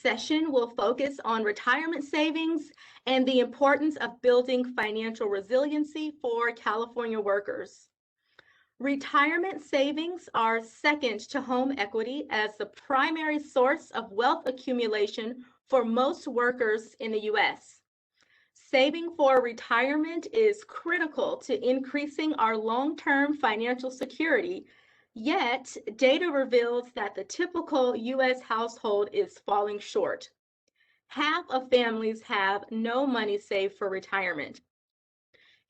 session will focus on retirement savings and the importance of building financial resiliency for California workers. Retirement savings are second to home equity as the primary source of wealth accumulation for most workers in the U.S. Saving for retirement is critical to increasing our long-term financial security, yet data reveals that the typical U.S. household is falling short. Half of families have no money saved for retirement.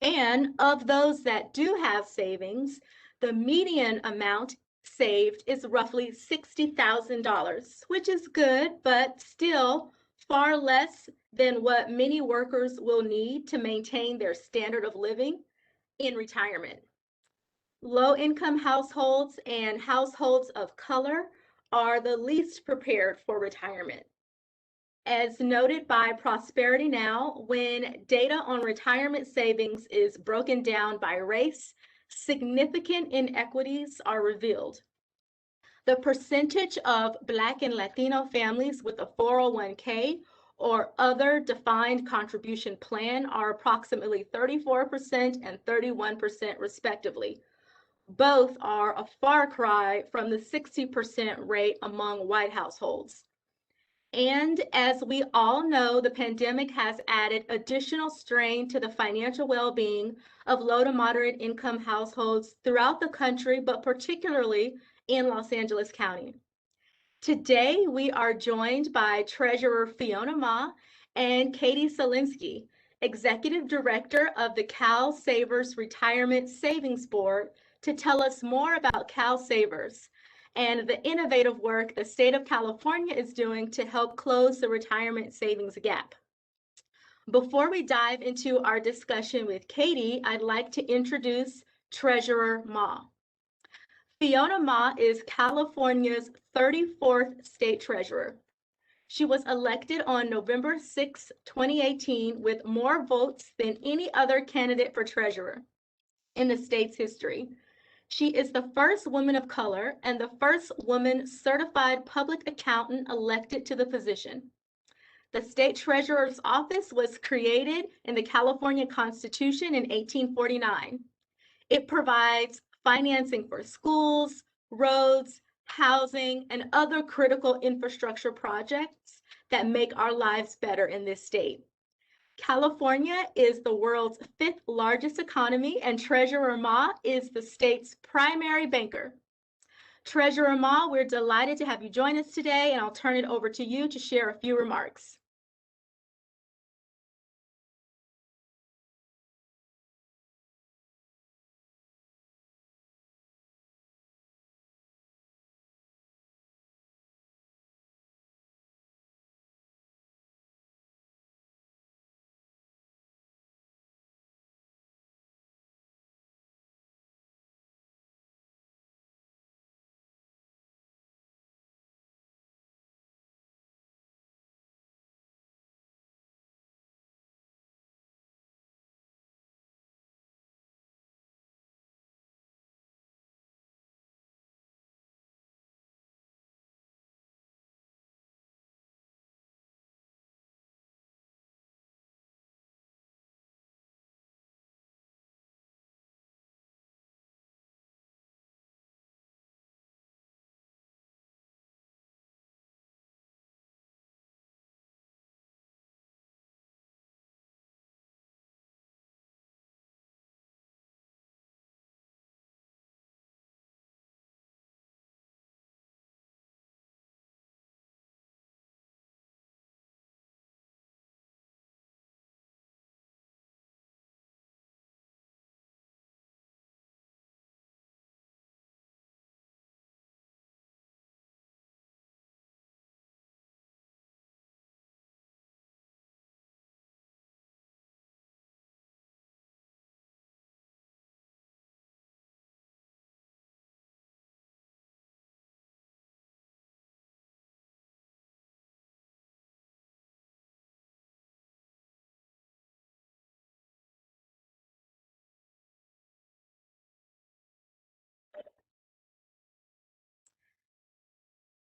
And of those that do have savings, the median amount saved is roughly $60,000, which is good, but still far less than what many workers will need to maintain their standard of living in retirement. Low-income households and households of color are the least prepared for retirement. As noted by Prosperity Now, when data on retirement savings is broken down by race, significant inequities are revealed. The percentage of Black and Latino families with a 401k or other defined contribution plan are approximately 34% and 31% respectively. Both are a far cry from the 60% rate among white households. And as we all know, the pandemic has added additional strain to the financial well-being of low to moderate income households throughout the country, but particularly in Los Angeles County. Today, we are joined by Treasurer Fiona Ma and Katie Selinsky, Executive Director of the CalSavers Retirement Savings Board, to tell us more about CalSavers and the innovative work the state of California is doing to help close the retirement savings gap. Before we dive into our discussion with Katie, I'd like to introduce Treasurer Ma. Fiona Ma is California's 34th state treasurer. She was elected on November 6, 2018, with more votes than any other candidate for treasurer in the state's history. She is the first woman of color and the first woman certified public accountant elected to the position. The state treasurer's office was created in the California Constitution in 1849. It provides financing for schools, roads, housing, and other critical infrastructure projects that make our lives better in this state. California is the world's 5th largest economy, and Treasurer Ma is the state's primary banker. Treasurer Ma, we're delighted to have you join us today, and I'll turn it over to you to share a few remarks.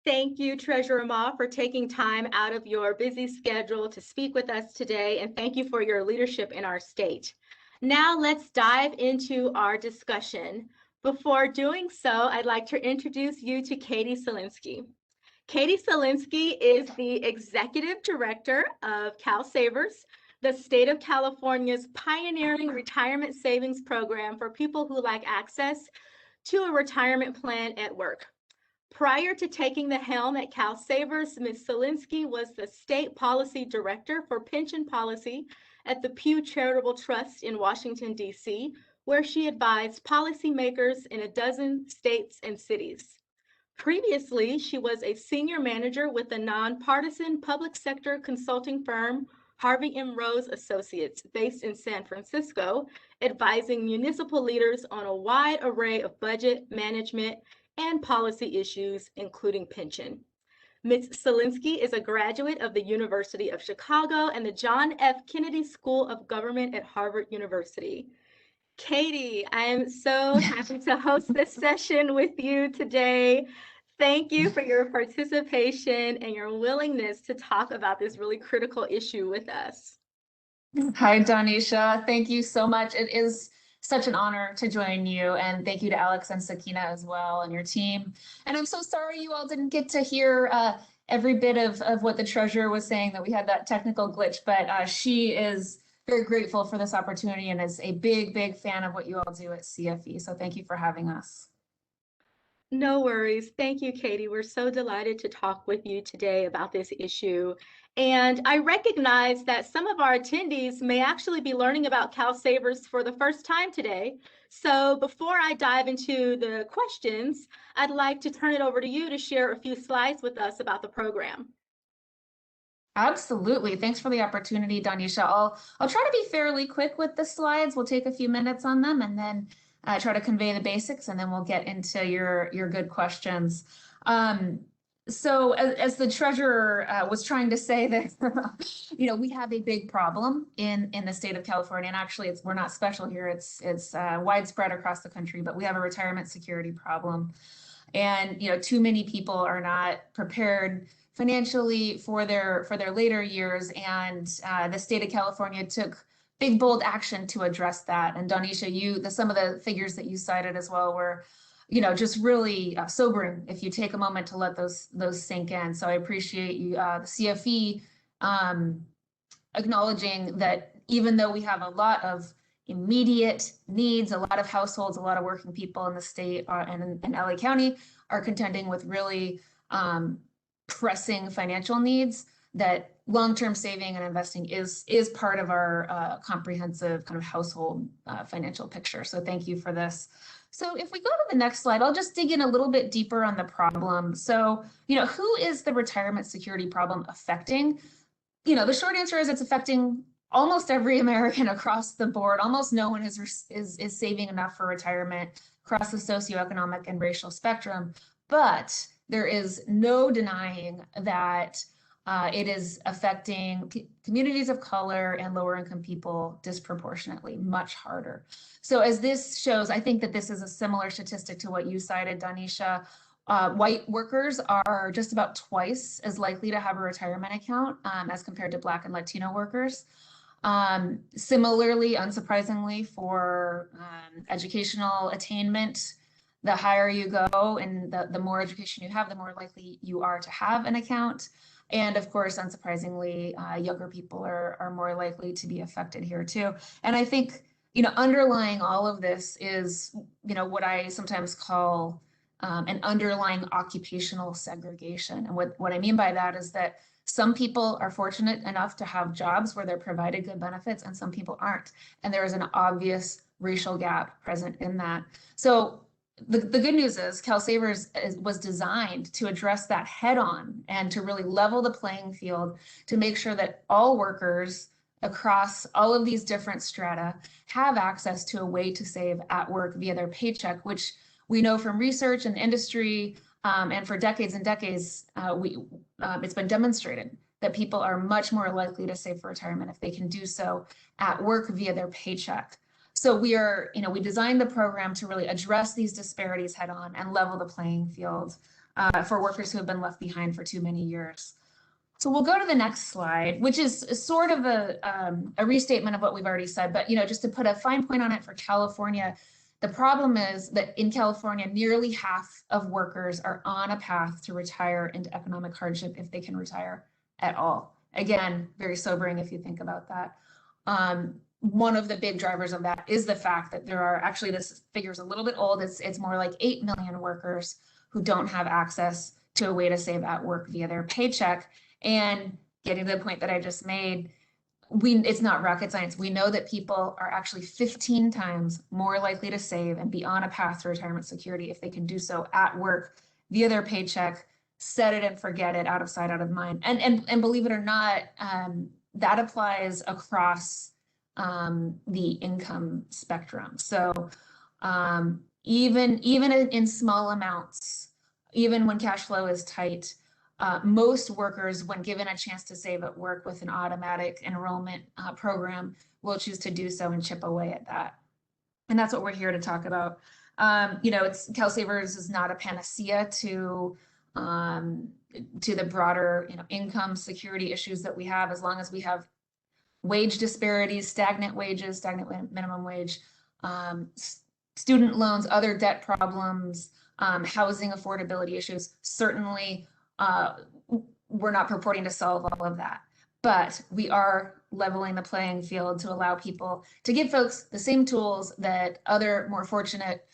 Thank you, Treasurer Ma, for taking time out of your busy schedule to speak with us today, and thank you for your leadership in our state. Now let's dive into our discussion. Before doing so, I'd like to introduce you to Katie Selinsky. Katie Selinsky is the Executive Director of CalSavers, the state of California's pioneering retirement savings program for people who lack access to a retirement plan at work. Prior to taking the helm at CalSavers, Ms. Selinsky was the State Policy Director for Pension Policy at the Pew Charitable Trust in Washington, D.C., where she advised policymakers in a dozen states and cities. Previously, she was a senior manager with the nonpartisan public sector consulting firm Harvey M. Rose Associates, based in San Francisco, advising municipal leaders on a wide array of budget, management, and policy issues, including pension. Ms. Selinsky is a graduate of the University of Chicago and the John F. Kennedy School of Government at Harvard University. Katie, I am so happy to host this session with you today. Thank you for your participation and your willingness to talk about this really critical issue with us. Hi, Donisha. Thank you so much. It is such an honor to join you, and thank you to Alex and Sakina as well and your team. And I'm so sorry you all didn't get to hear every bit of what the treasurer was saying, that we had that technical glitch, but she is very grateful for this opportunity and is a big fan of what you all do at CFE. So thank you for having us. No worries. Thank you, Katie. We're so delighted to talk with you today about this issue. And I recognize that some of our attendees may actually be learning about CalSavers for the first time today. So before I dive into the questions, I'd like to turn it over to you to share a few slides with us about the program. Absolutely. Thanks for the opportunity, Donisha. I'll try to be fairly quick with the slides. We'll take a few minutes on them and then try to convey the basics, and then we'll get into your good questions. So as the treasurer was trying to say that, we have a big problem in the state of California, and actually we're not special here. It's widespread across the country, but we have a retirement security problem. And, too many people are not prepared financially for their later years, and the state of California took big, bold action to address that. And Donisha, some of the figures that you cited as well were, just really sobering if you take a moment to let those sink in. So I appreciate you, the CFE, acknowledging that even though we have a lot of immediate needs, a lot of households, a lot of working people in the state and in LA County are contending with really pressing financial needs, that long-term saving and investing is part of our comprehensive kind of household financial picture. So thank you for this. So if we go to the next slide, I'll just dig in a little bit deeper on the problem. So, who is the retirement security problem affecting? The short answer is it's affecting almost every American across the board. Almost no one is saving enough for retirement across the socioeconomic and racial spectrum. But there is no denying that it is affecting communities of color and lower income people disproportionately, much harder. So as this shows, I think that this is a similar statistic to what you cited, Donisha. White workers are just about twice as likely to have a retirement account as compared to Black and Latino workers. Similarly, unsurprisingly, for educational attainment, the higher you go and the more education you have, the more likely you are to have an account. And of course, unsurprisingly, younger people are more likely to be affected here too. And I think, underlying all of this is, what I sometimes call an underlying occupational segregation. And what I mean by that is that some people are fortunate enough to have jobs where they're provided good benefits and some people aren't. And there is an obvious racial gap present in that. So the good news is CalSavers was designed to address that head on and to really level the playing field to make sure that all workers across all of these different strata have access to a way to save at work via their paycheck, which we know from research and industry and for decades and decades, it's been demonstrated that people are much more likely to save for retirement if they can do so at work via their paycheck. So we designed the program to really address these disparities head on and level the playing field for workers who have been left behind for too many years. So we'll go to the next slide, which is sort of a restatement of what we've already said, but just to put a fine point on it for California, the problem is that in California, nearly half of workers are on a path to retire into economic hardship if they can retire at all. Again, very sobering if you think about that. One of the big drivers of that is the fact that there are, actually this figure is a little bit old, it's more like 8 million workers who don't have access to a way to save at work via their paycheck. And getting to the point that I just made, it's not rocket science. We know that people are actually 15 times more likely to save and be on a path to retirement security if they can do so at work via their paycheck, set it and forget it, out of sight, out of mind. And believe it or not, that applies across the income spectrum. So even in small amounts, even when cash flow is tight, most workers, when given a chance to save at work with an automatic enrollment program, will choose to do so and chip away at that. And that's what we're here to talk about. CalSavers is not a panacea to the broader income security issues that we have, as long as we have wage disparities, stagnant wages, stagnant minimum wage, student loans, other debt problems, housing affordability issues. Certainly, we're not purporting to solve all of that, but we are leveling the playing field to allow people, to give folks the same tools that other more fortunate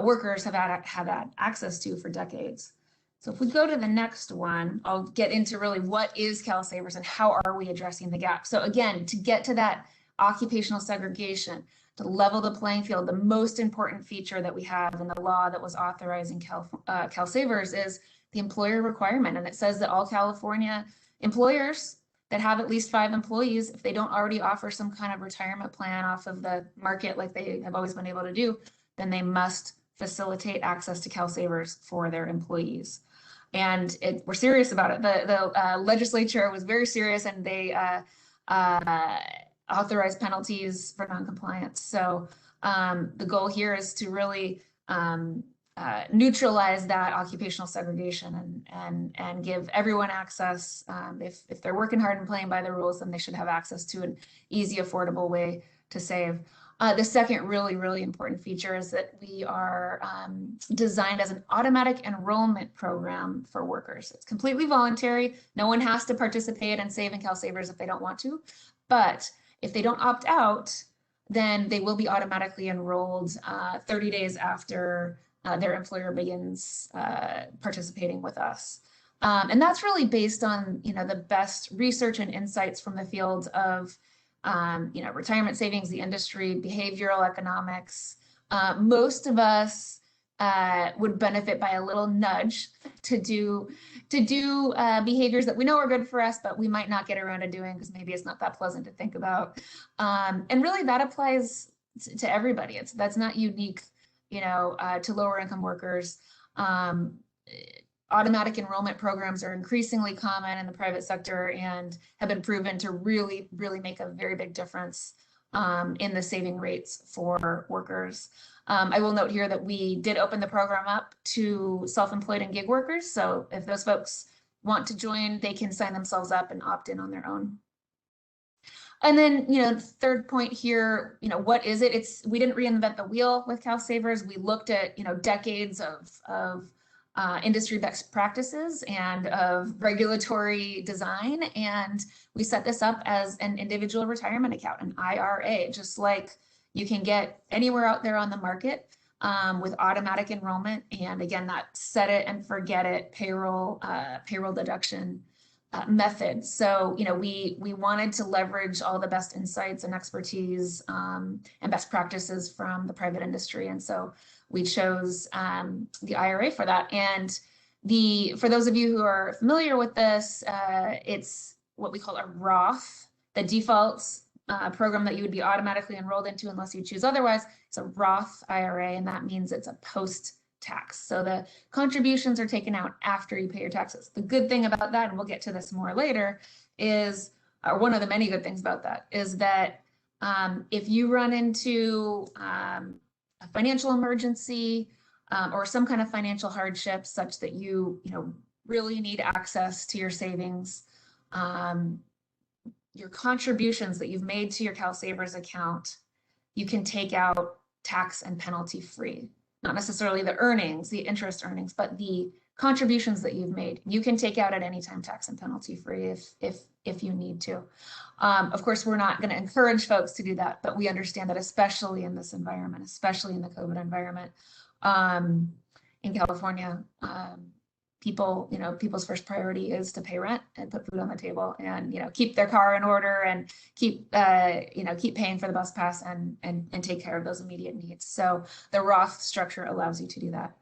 workers have had access to for decades. So if we go to the next one, I'll get into really what is CalSavers and how are we addressing the gap. So again, to get to that occupational segregation, to level the playing field, the most important feature that we have in the law that was authorizing CalSavers is the employer requirement. And it says that all California employers that have at least 5 employees, if they don't already offer some kind of retirement plan off of the market like they have always been able to do, then they must facilitate access to CalSavers for their employees. And we're serious about it. The legislature was very serious, and they authorized penalties for noncompliance. So the goal here is to really neutralize that occupational segregation and give everyone access. If they're working hard and playing by the rules, then they should have access to an easy, affordable way to save. The second really important feature is that we are designed as an automatic enrollment program for workers. It's completely voluntary. No one has to participate and save in CalSavers if they don't want to. But if they don't opt out, then they will be automatically enrolled 30 days after their employer begins participating with us. And that's really based on the best research and insights from the fields of retirement savings, the industry, behavioral economics. Most of us would benefit by a little nudge to do behaviors that we know are good for us, but we might not get around to doing because maybe it's not that pleasant to think about. And really that applies to everybody. That's not unique, to lower income workers. Automatic enrollment programs are increasingly common in the private sector and have been proven to really make a very big difference in the saving rates for workers. I will note here that we did open the program up to self-employed and gig workers. So if those folks want to join, they can sign themselves up and opt in on their own. And then, third point here, what is it? We didn't reinvent the wheel with CalSavers. We looked at, decades of industry best practices and of regulatory design. And we set this up as an individual retirement account, an IRA, just like you can get anywhere out there on the market with automatic enrollment. And again, that set it and forget it payroll deduction method. So, we wanted to leverage all the best insights and expertise and best practices from the private industry. And so we chose the IRA for that. And for those of you who are familiar with this, it's what we call a Roth. The default program that you would be automatically enrolled into unless you choose otherwise. It's a Roth IRA, and that means it's a post-tax. So the contributions are taken out after you pay your taxes. The good thing about that, and we'll get to this more later, is, or one of the many good things about that, is that if you run into a financial emergency, or some kind of financial hardship such that you really need access to your savings, your contributions that you've made to your CalSavers account, you can take out tax and penalty free. Not necessarily the earnings, the interest earnings, but the contributions that you've made, you can take out at any time tax and penalty free if you need to. Of course, we're not going to encourage folks to do that, but we understand that especially in this environment, especially in the COVID environment, in California, people's first priority is to pay rent and put food on the table and, keep their car in order and keep paying for the bus pass and take care of those immediate needs. So the Roth structure allows you to do that.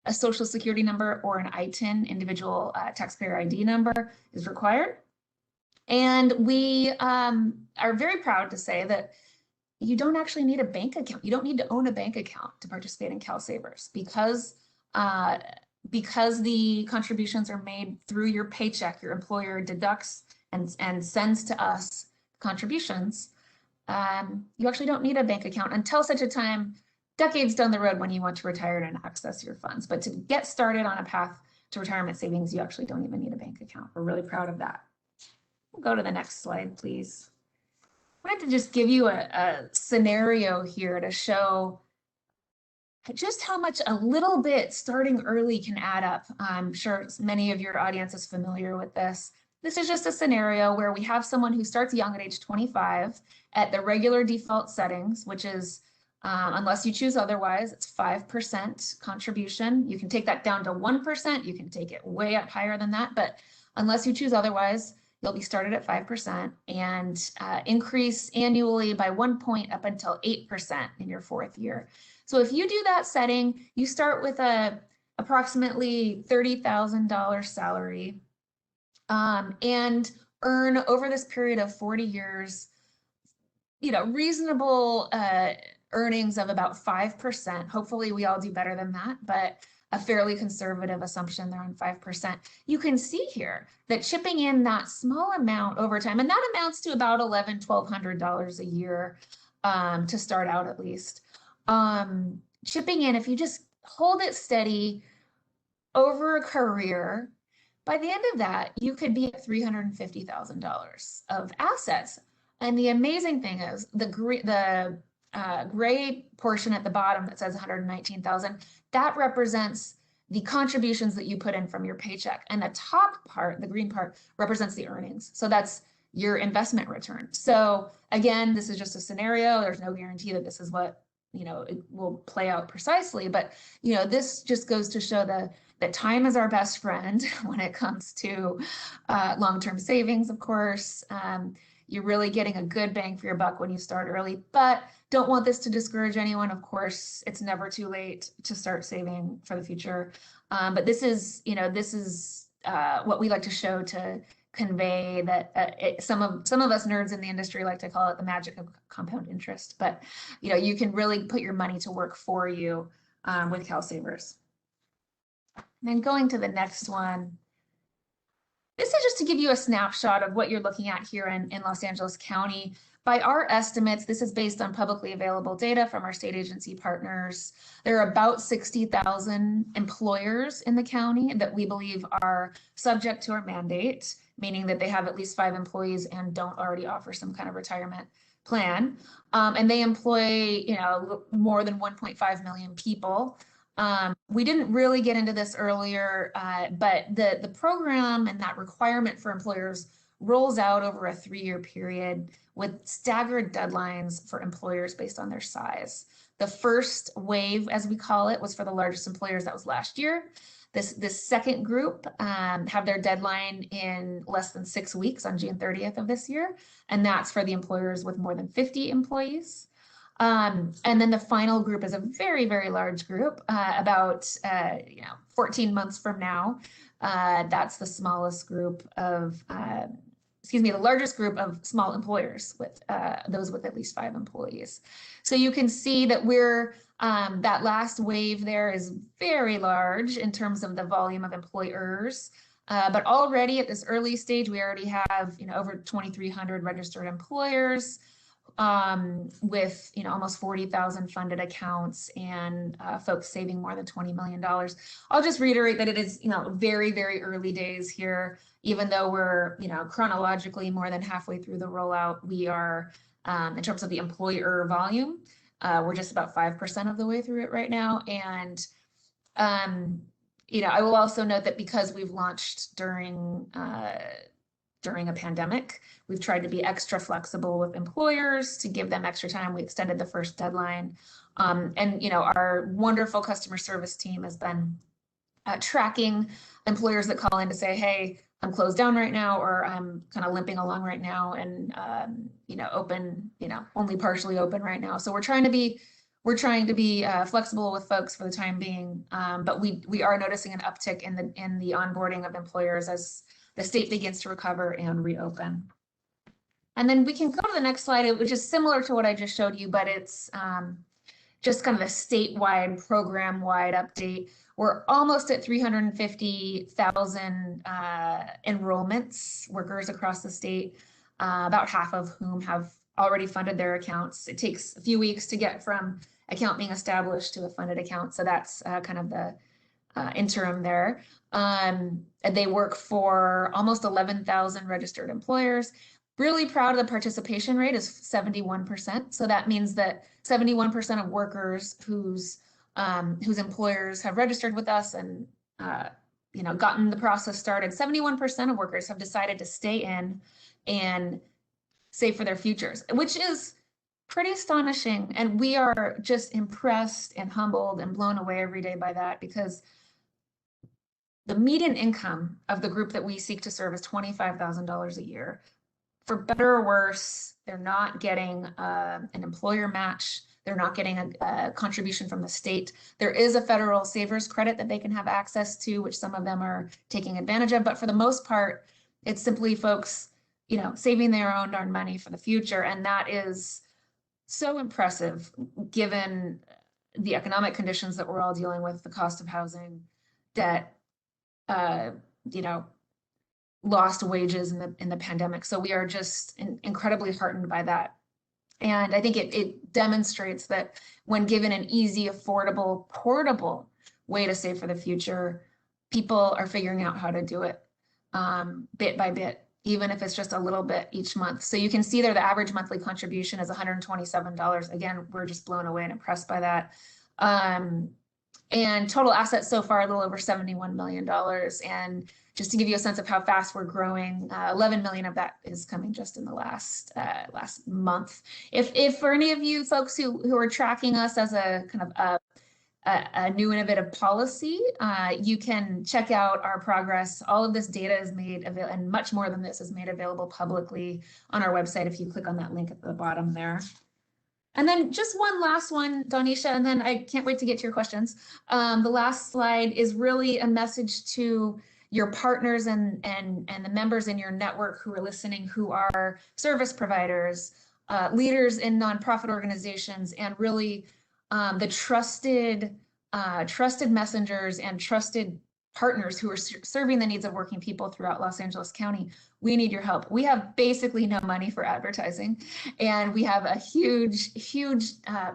A social security number or an ITIN, individual taxpayer ID number, is required. And we are very proud to say that you don't actually need a bank account. You don't need to own a bank account to participate in CalSavers because the contributions are made through your paycheck. Your employer deducts and sends to us contributions. You actually don't need a bank account until such a time, decades down the road, when you want to retire and access your funds. But to get started on a path to retirement savings, you actually don't even need a bank account. We're really proud of that. We'll go to the next slide, please. I wanted to just give you a scenario here to show just how much a little bit starting early can add up. I'm sure many of your audience is familiar with this. This is just a scenario where we have someone who starts young at age 25 at the regular default settings, which is, unless you choose otherwise, it's 5% contribution. You can take that down to 1%. You can take it way up higher than that, but unless you choose otherwise, you'll be started at 5% and increase annually by 1 point up until 8% in your 4th year. So if you do that setting, you start with a approximately $30,000 salary and earn over this period of 40 years, reasonable earnings of about 5%. Hopefully we all do better than that, but a fairly conservative assumption there on 5%. You can see here that chipping in that small amount over time, and that amounts to about $1,100, $1,200 a year to start out at least. Chipping in, if you just hold it steady over a career, by the end of that, you could be at $350,000 of assets. And the amazing thing is the gray portion at the bottom that says 119,000, that represents the contributions that you put in from your paycheck. And the top part, the green part, represents the earnings. So that's your investment return. So again, this is just a scenario. There's no guarantee that this is what, it will play out precisely. But, this just goes to show that time is our best friend when it comes to long-term savings, of course. You're really getting a good bang for your buck when you start early, but don't want this to discourage anyone. Of course, it's never too late to start saving for the future. But this is what we like to show to convey that some of us nerds in the industry like to call it the magic of compound interest. But you can really put your money to work for you with CalSavers. And then going to the next one. This is just to give you a snapshot of what you're looking at here in Los Angeles County. By our estimates, this is based on publicly available data from our state agency partners. There are about 60,000 employers in the county that we believe are subject to our mandate, meaning that they have at least 5 employees and don't already offer some kind of retirement plan. And they employ, more than 1.5 million people. We didn't really get into this earlier, but the program and that requirement for employers rolls out over a 3-year period with staggered deadlines for employers based on their size. The first wave, as we call it, was for the largest employers. That was last year. This second group have their deadline in less than 6 weeks on June 30th of this year, and that's for the employers with more than 50 employees. And then the final group is a very, very large group, about 14 months from now. That's the smallest group of, the largest group of small employers with those with at least 5 employees. So you can see that we're that last wave there is very large in terms of the volume of employers. But already at this early stage, we already have over 2,300 registered employers with almost 40,000 funded accounts and folks saving more than $20 million. I'll just reiterate that it is very, very early days here. Even though we're chronologically more than halfway through the rollout, we are in terms of the employer volume, we're just about 5% of the way through it right now. And I will also note that because we've launched during a pandemic, we've tried to be extra flexible with employers to give them extra time. We extended the first deadline. And our wonderful customer service team has been tracking employers that call in to say, hey, I'm closed down right now, or I'm kind of limping along right now and, open, only partially open right now. So we're trying to be flexible with folks for the time being. But we are noticing an uptick in the onboarding of employers as the state begins to recover and reopen. And then we can go to the next slide, which is similar to what I just showed you, but it's just kind of a statewide, program-wide update. We're almost at 350,000 enrollments, workers across the state, about half of whom have already funded their accounts. It takes a few weeks to get from account being established to a funded account. So that's kind of the interim there. And they work for almost 11,000 registered employers. Really proud of the participation rate is 71%. So that means that 71% of workers whose employers have registered with us and gotten the process started, 71% of workers have decided to stay in and save for their futures, which is pretty astonishing. And we are just impressed and humbled and blown away every day by that, because the median income of the group that we seek to serve is $25,000 a year. For better or worse, they're not getting an employer match. They're not getting a contribution from the state. There is a federal savers credit that they can have access to, which some of them are taking advantage of. But for the most part, it's simply folks, saving their own darn money for the future. And that is so impressive given the economic conditions that we're all dealing with, the cost of housing, debt, lost wages in the pandemic. So we are just incredibly heartened by that. And I think it demonstrates that when given an easy, affordable, portable way to save for the future, people are figuring out how to do it bit by bit, even if it's just a little bit each month. So you can see there the average monthly contribution is $127. Again, we're just blown away and impressed by that. And total assets so far, a little over $71 million. And just to give you a sense of how fast we're growing, 11 million of that is coming just in the last month. If for any of you folks who are tracking us as a kind of a new innovative policy, you can check out our progress. All of this data is made available, and much more than this is made available publicly on our website if you click on that link at the bottom there. And then just one last one, Donisha, and then I can't wait to get to your questions. The last slide is really a message to your partners and the members in your network who are listening, who are service providers, leaders in nonprofit organizations, and really the trusted messengers and trusted partners who are serving the needs of working people throughout Los Angeles County. We need your help. We have basically no money for advertising, and we have a huge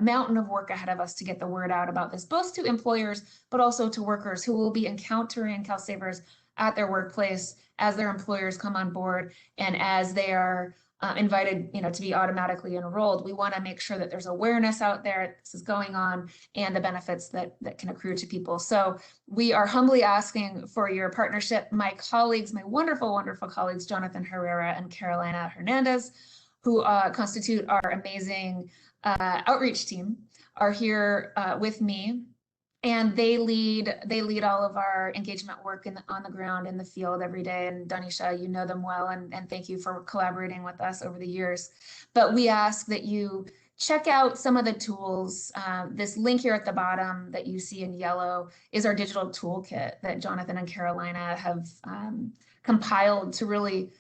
mountain of work ahead of us to get the word out about this, both to employers, but also to workers who will be encountering CalSavers at their workplace as their employers come on board and as they are invited, to be automatically enrolled. We want to make sure that there's awareness out there, this is going on, and the benefits that can accrue to people. So we are humbly asking for your partnership. My colleagues, my wonderful, wonderful colleagues, Jonathan Herrera and Carolina Hernandez, who constitute our amazing outreach team, are here with me. And they lead all of our engagement work on the ground in the field every day. And Donisha, you know them well, and thank you for collaborating with us over the years. But we ask that you check out some of the tools. This link here at the bottom that you see in yellow is our digital toolkit that Jonathan and Carolina have compiled to really,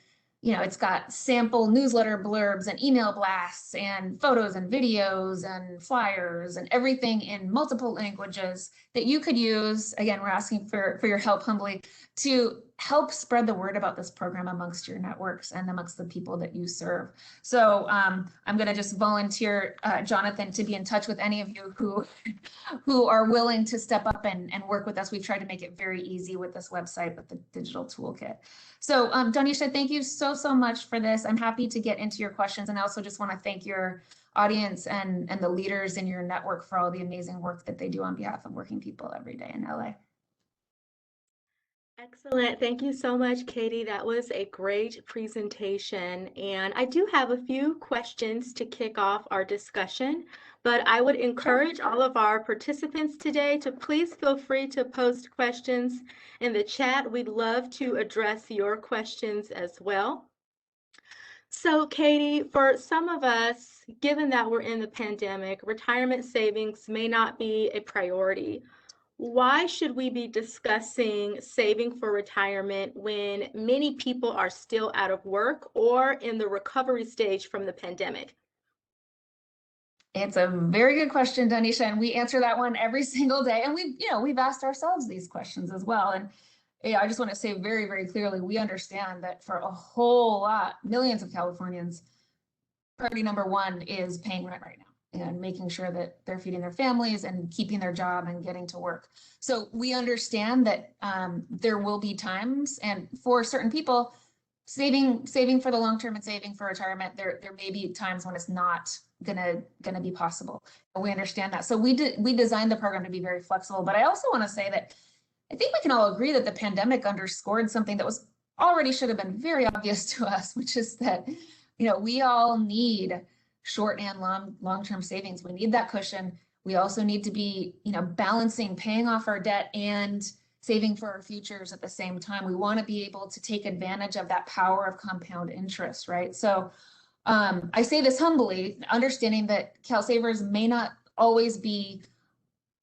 it's got sample newsletter blurbs and email blasts and photos and videos and flyers and everything in multiple languages that you could use. Again, we're asking for your help humbly to help spread the word about this program amongst your networks and amongst the people that you serve. So I'm going to just volunteer, Jonathan, to be in touch with any of you who are willing to step up and work with us. We've tried to make it very easy with this website, with the digital toolkit. So Donisha, thank you so much for this. I'm happy to get into your questions. And I also just want to thank your audience and the leaders in your network for all the amazing work that they do on behalf of working people every day in LA. Excellent. Thank you so much, Katie. That was a great presentation. And I do have a few questions to kick off our discussion, but I would encourage all of our participants today to please feel free to post questions in the chat. We'd love to address your questions as well. So, Katie, for some of us, given that we're in the pandemic, retirement savings may not be a priority. Why should we be discussing saving for retirement when many people are still out of work or in the recovery stage from the pandemic? It's a very good question, Danisha, and we answer that one every single day. And we've asked ourselves these questions as well. And yeah, I just want to say very, very clearly, we understand that for a whole lot, millions of Californians, priority number one is paying rent right now and making sure that they're feeding their families and keeping their job and getting to work. So we understand that there will be times, and for certain people, saving for the long term and saving for retirement, there may be times when it's not gonna be possible. We understand that. So we designed the program to be very flexible. But I also want to say that I think we can all agree that the pandemic underscored something that was already should have been very obvious to us, which is that we all need short and long-term savings. We need that cushion. We also need to be balancing paying off our debt and saving for our futures at the same time. We want to be able to take advantage of that power of compound interest, right? So I say this humbly, understanding that CalSavers may not always be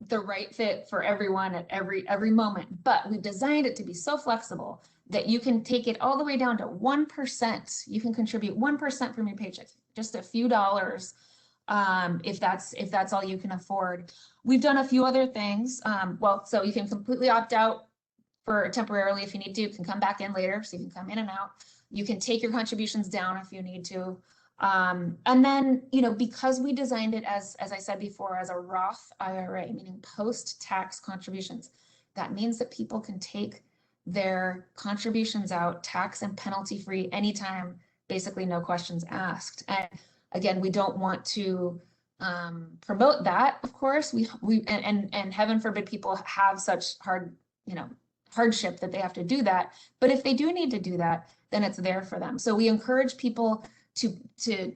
the right fit for everyone at every moment, but we've designed it to be so flexible that you can take it all the way down to 1%. You can contribute 1% from your paycheck, just a few dollars, if that's all you can afford. We've done a few other things. So you can completely opt out for temporarily if you need to. You can come back in later, so you can come in and out. You can take your contributions down if you need to. And then, because we designed it as I said before, as a Roth IRA, meaning post-tax contributions, that means that people can take their contributions out tax and penalty free anytime, basically no questions asked. And again, we don't want to promote that, of course. And heaven forbid people have such hardship that they have to do that. But if they do need to do that, then it's there for them. So we encourage people to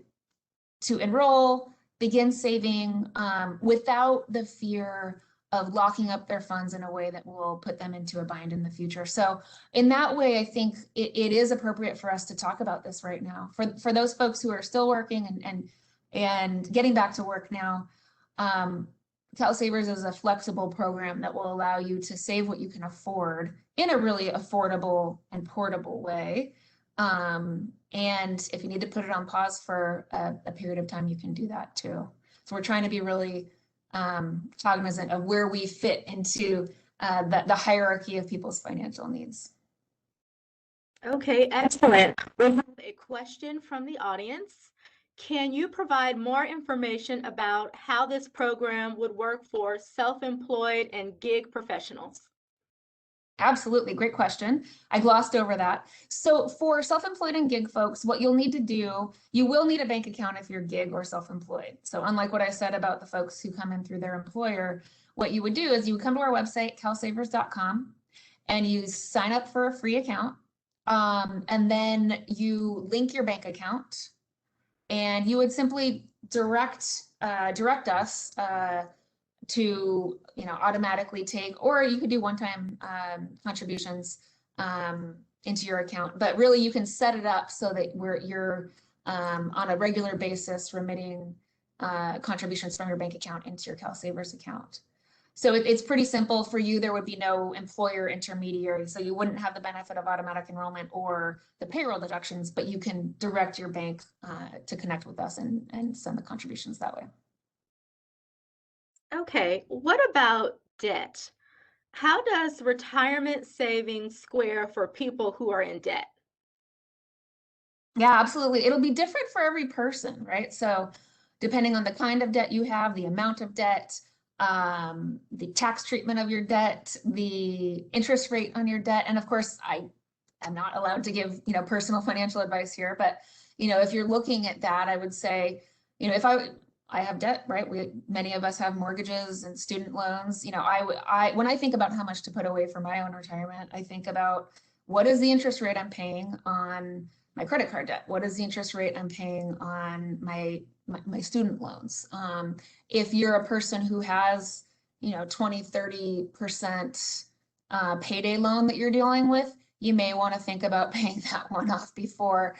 enroll, begin saving without the fear of locking up their funds in a way that will put them into a bind in the future. So in that way, I think it is appropriate for us to talk about this right now. For those folks who are still working and getting back to work now, CalSavers is a flexible program that will allow you to save what you can afford in a really affordable and portable way. And if you need to put it on pause for a period of time, you can do that too. So we're trying to be really cognizant of where we fit into the hierarchy of people's financial needs. Okay, excellent. We have a question from the audience. Can you provide more information about how this program would work for self-employed and gig professionals? Absolutely, great question. I glossed over that. So for self-employed and gig folks, what you'll need to do, you will need a bank account if you're gig or self-employed. So unlike what I said about the folks who come in through their employer, what you would do is you would come to our website, calsavers.com, and you sign up for a free account. And then you link your bank account, and you would simply direct us to automatically take, or you could do one-time contributions into your account. But really, you can set it up so that you're on a regular basis remitting contributions from your bank account into your CalSavers account. So it's pretty simple for you. There would be no employer intermediary, so you wouldn't have the benefit of automatic enrollment or the payroll deductions, but you can direct your bank to connect with us and send the contributions that way. Okay, what about debt? How does retirement savings square for people who are in debt? Yeah, absolutely. It'll be different for every person, right? So depending on the kind of debt you have, the amount of debt, the tax treatment of your debt, the interest rate on your debt, and of course, I am not allowed to give, personal financial advice here, but if you're looking at that, I would say, if I have debt, right? Many of us have mortgages and student loans. When I think about how much to put away for my own retirement, I think about what is the interest rate I'm paying on my credit card debt? What is the interest rate I'm paying on my student loans? If you're a person who has, 20, 30% payday loan that you're dealing with, you may want to think about paying that one off before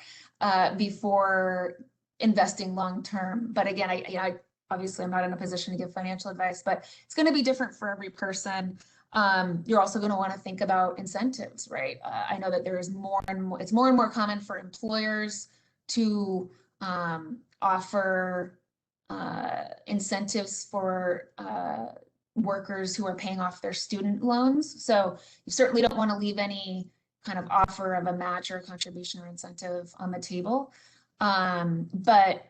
investing long term. But again, I obviously I'm not in a position to give financial advice, but it's going to be different for every person. You're also going to want to think about incentives, right? I know that there is it's more and more common for employers to offer incentives for workers who are paying off their student loans. So you certainly don't want to leave any kind of offer of a match or contribution or incentive on the table. But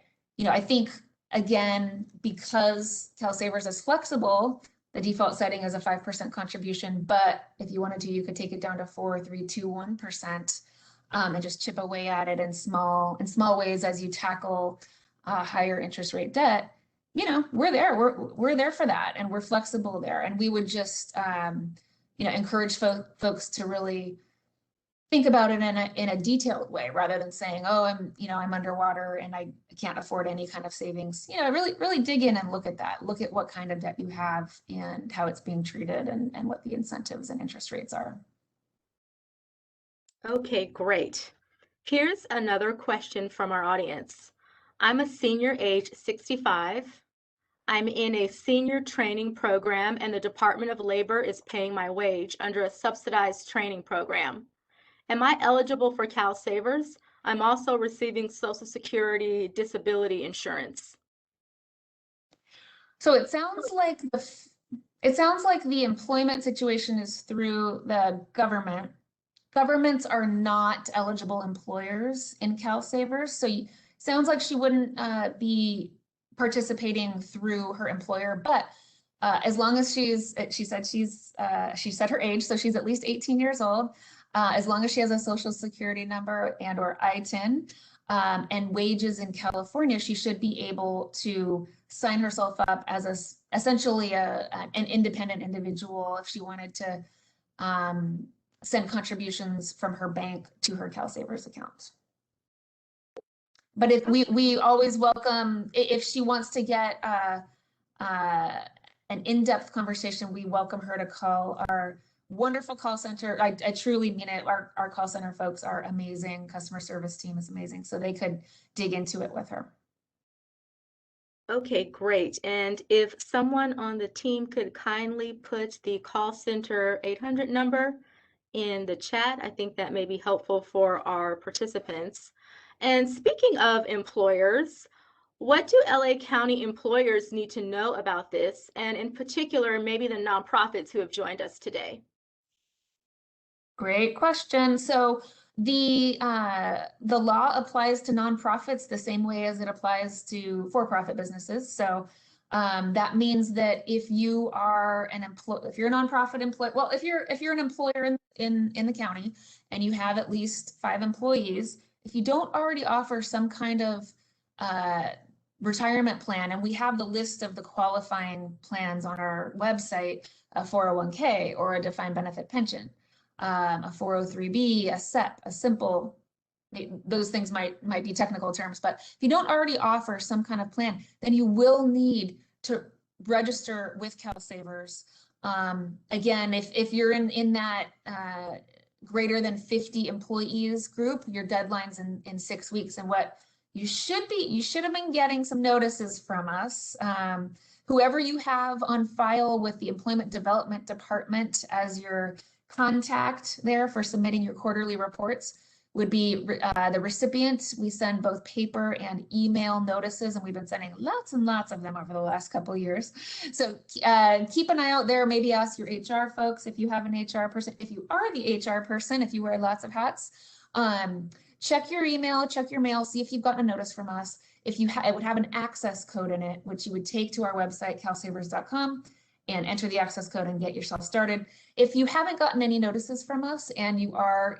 I think again, because CalSavers is flexible, the default setting is a 5% contribution, but if you wanted to, you could take it down to 4, 3, 2, 1%, and just chip away at it in small ways as you tackle higher interest rate debt. We're there. We're there for that, and we're flexible there. And we would just encourage folks to really think about it in a detailed way rather than saying, oh, I'm underwater and I can't afford any kind of savings. Really dig in and look at that. Look at what kind of debt you have and how it's being treated and what the incentives and interest rates are. Okay, great. Here's another question from our audience. I'm a senior age 65. I'm in a senior training program and the Department of Labor is paying my wage under a subsidized training program. Am I eligible for CalSavers? I'm also receiving Social Security disability insurance. So it sounds like the employment situation is through the government. Governments are not eligible employers in CalSavers. So sounds like she wouldn't be participating through her employer, but as long as she said her age, so she's at least 18 years old, as long as she has a social security number and or ITIN and wages in California, she should be able to sign herself up as essentially an independent individual if she wanted to send contributions from her bank to her CalSavers account. But if we always welcome, if she wants to get an in-depth conversation, we welcome her to call our wonderful call center. I truly mean it. Our call center folks are amazing. Customer service team is amazing. So they could dig into it with her. Okay, great. And if someone on the team could kindly put the call center 800 number in the chat, I think that may be helpful for our participants. And speaking of employers, what do LA County employers need to know about this? And in particular, maybe the nonprofits who have joined us today. Great question. So the law applies to nonprofits the same way as it applies to for-profit businesses. So that means that if you are if you're a nonprofit employee, well, if you're an employer in the county and you have at least 5 employees, if you don't already offer some kind of retirement plan, and we have the list of the qualifying plans on our website, a 401k or a defined benefit pension, a 403b, a SEP, a simple, those things might be technical terms, but if you don't already offer some kind of plan, then you will need to register with CalSavers. Again, if you're in that greater than 50 employees group, your deadline's in 6 weeks. And what you should have been getting some notices from us. Whoever you have on file with the Employment Development Department as your contact there for submitting your quarterly reports, would be the recipient. We send both paper and email notices, and we've been sending lots and lots of them over the last couple of years. So keep an eye out there. Maybe ask your HR folks if you have an HR person. If you are the HR person, if you wear lots of hats, check your email, check your mail, see if you've gotten a notice from us. If you it would have an access code in it, which you would take to our website, calsavers.com, and enter the access code and get yourself started. If you haven't gotten any notices from us and you are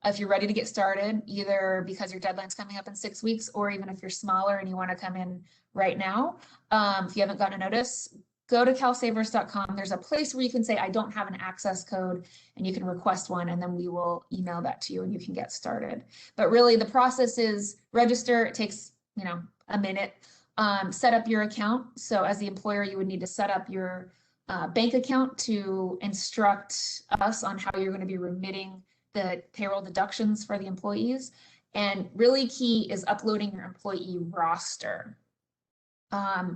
if you're ready to get started, either because your deadline's coming up in 6 weeks, or even if you're smaller and you want to come in right now, if you haven't gotten a notice, go to calsavers.com. There's a place where you can say, I don't have an access code, and you can request one, and then we will email that to you and you can get started. But really the process is register. It takes, a minute. Set up your account. So as the employer, you would need to set up your bank account to instruct us on how you're going to be remitting the payroll deductions for the employees. And really key is uploading your employee roster.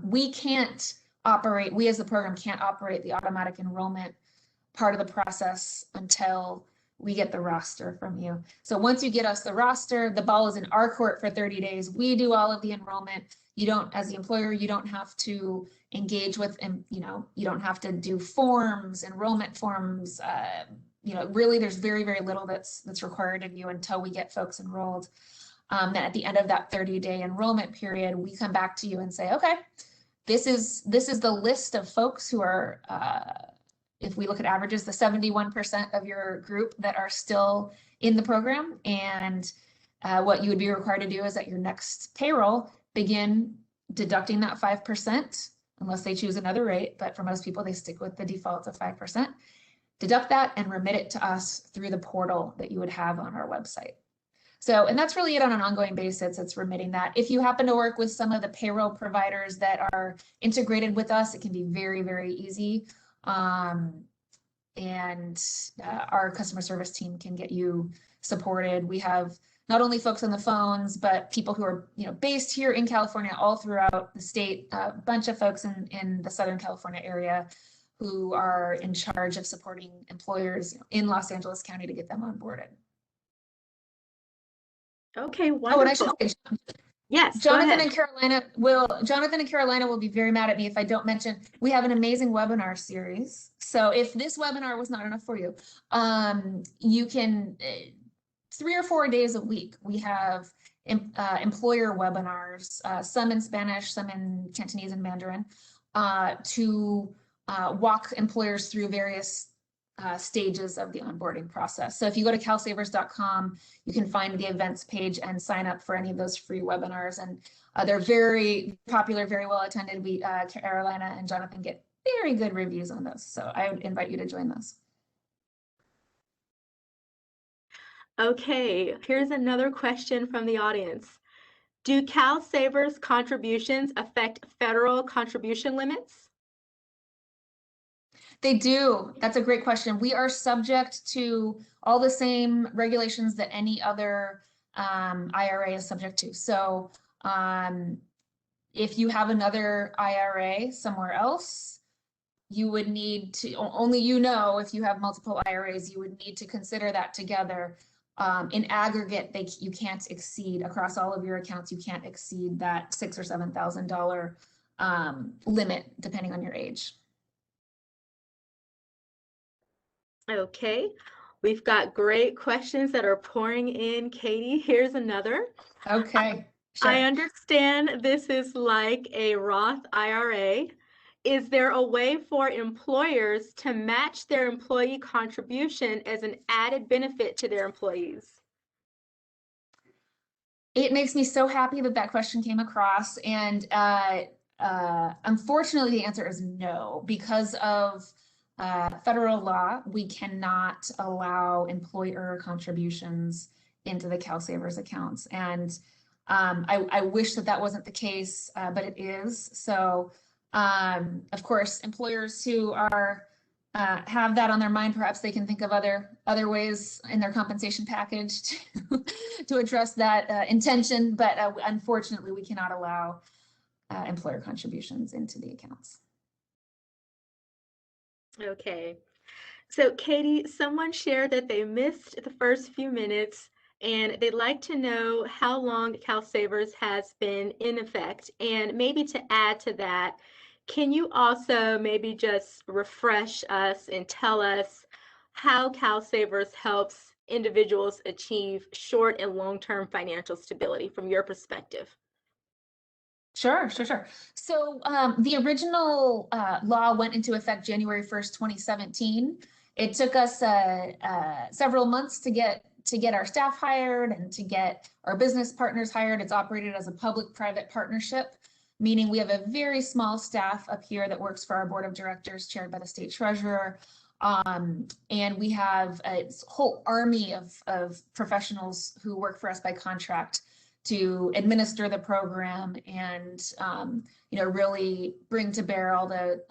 We as the program can't operate the automatic enrollment part of the process until we get the roster from you. So once you get us the roster, the ball is in our court for 30 days. We do all of the enrollment. You don't, as the employer, you don't have to engage with, you don't have to do forms, enrollment forms. Really there's very, very little that's required of you until we get folks enrolled. Then at the end of that 30-day enrollment period, we come back to you and say, okay, this is the list of folks who are, if we look at averages, the 71% of your group that are still in the program. And what you would be required to do is at your next payroll, begin deducting that 5%, unless they choose another rate. But for most people, they stick with the default of 5%. Deduct that and remit it to us through the portal that you would have on our website. So, and that's really it on an ongoing basis. It's remitting that. If you happen to work with some of the payroll providers that are integrated with us, it can be very, very easy. Our customer service team can get you supported. We have not only folks on the phones, but people who are based here in California, all throughout the state, a bunch of folks in the Southern California area who are in charge of supporting employers in Los Angeles County to get them onboarded. Okay, wonderful. And I should say, yes, Jonathan and Carolina will be very mad at me if I don't mention, we have an amazing webinar series. So if this webinar was not enough for you, you can, 3 or 4 days a week, we have employer webinars, some in Spanish, some in Cantonese and Mandarin, to walk employers through various stages of the onboarding process. So if you go to calsavers.com, you can find the events page and sign up for any of those free webinars. And they're very popular, very well attended. Carolina and Jonathan get very good reviews on those. So I would invite you to join those. Okay, here's another question from the audience. Do CalSavers contributions affect federal contribution limits? They do. That's a great question. We are subject to all the same regulations that any other IRA is subject to. So if you have another IRA somewhere else, you would need to, only if you have multiple IRAs, you would need to consider that together. In aggregate, you can't exceed, across all of your accounts, you can't exceed that $6,000 or $7,000 limit, depending on your age. Okay, we've got great questions that are pouring in, Katie. Here's another. Okay, sure. I understand this is like a Roth IRA. Is there a way for employers to match their employee contribution as an added benefit to their employees? It makes me so happy that question came across. And unfortunately, the answer is no. Because of federal law, we cannot allow employer contributions into the CalSavers accounts. And I wish that wasn't the case, but it is. So, of course, employers who are have that on their mind, perhaps they can think of other ways in their compensation package to address that intention. But unfortunately, we cannot allow employer contributions into the accounts. Okay. So Katie, someone shared that they missed the first few minutes and they'd like to know how long CalSavers has been in effect. And maybe to add to that, can you also maybe just refresh us and tell us how CalSavers helps individuals achieve short and long-term financial stability from your perspective? Sure, sure, sure. So the original law went into effect January 1st, 2017. It took us several months to get our staff hired and to get our business partners hired. It's operated as a public-private partnership, meaning we have a very small staff up here that works for our board of directors, chaired by the state treasurer. And we have a whole army of professionals who work for us by contract to administer the program and really bring to bear all the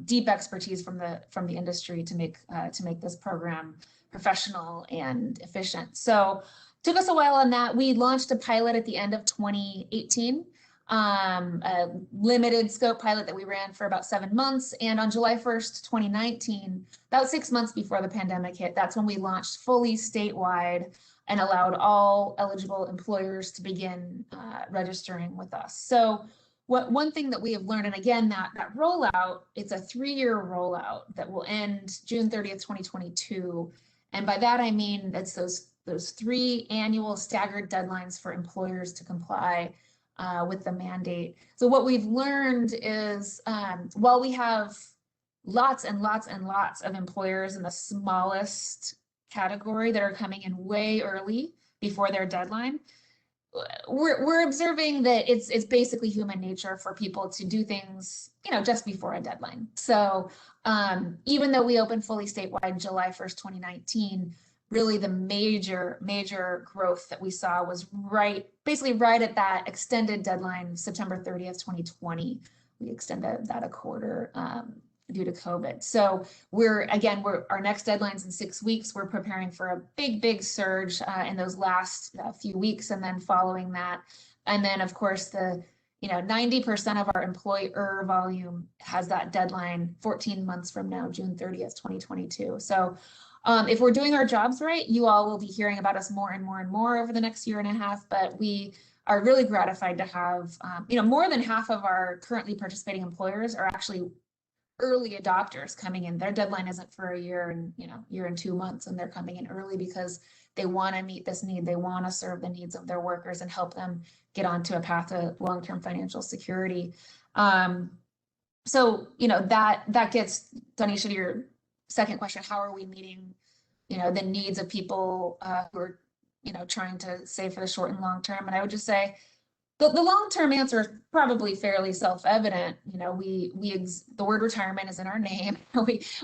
deep expertise from the industry to make this program professional and efficient. So it took us a while on that. We launched a pilot at the end of 2018, a limited scope pilot that we ran for about 7 months. And on July 1st, 2019, about 6 months before the pandemic hit, that's when we launched fully statewide and allowed all eligible employers to begin registering with us. So one thing that we have learned, and again, that rollout, it's a 3-year rollout that will end June 30th, 2022. And by that, I mean, that's those 3 annual staggered deadlines for employers to comply with the mandate. So what we've learned is while we have lots and lots and lots of employers in the smallest category that are coming in way early before their deadline, we're observing that it's basically human nature for people to do things, just before a deadline. So even though we opened fully statewide July 1st, 2019, really the major growth that we saw was basically right at that extended deadline, September 30th, 2020. We extended that a quarter due to COVID. So our next deadline's in 6 weeks. We're preparing for a big surge in those last few weeks, and then following that. And then of course 90% of our employer volume has that deadline 14 months from now, June 30th, 2022. So if we're doing our jobs right, you all will be hearing about us more and more and more over the next year and a half, but we are really gratified to have, more than half of our currently participating employers are actually early adopters coming in. Their deadline isn't for a year and 2 months, and they're coming in early because they want to meet this need. They want to serve the needs of their workers and help them get onto a path of long-term financial security. So that gets, Danisha, to your second question: how are we meeting the needs of people who are trying to save for the short and long term? And I would just say the long-term answer is probably fairly self-evident. The word retirement is in our name.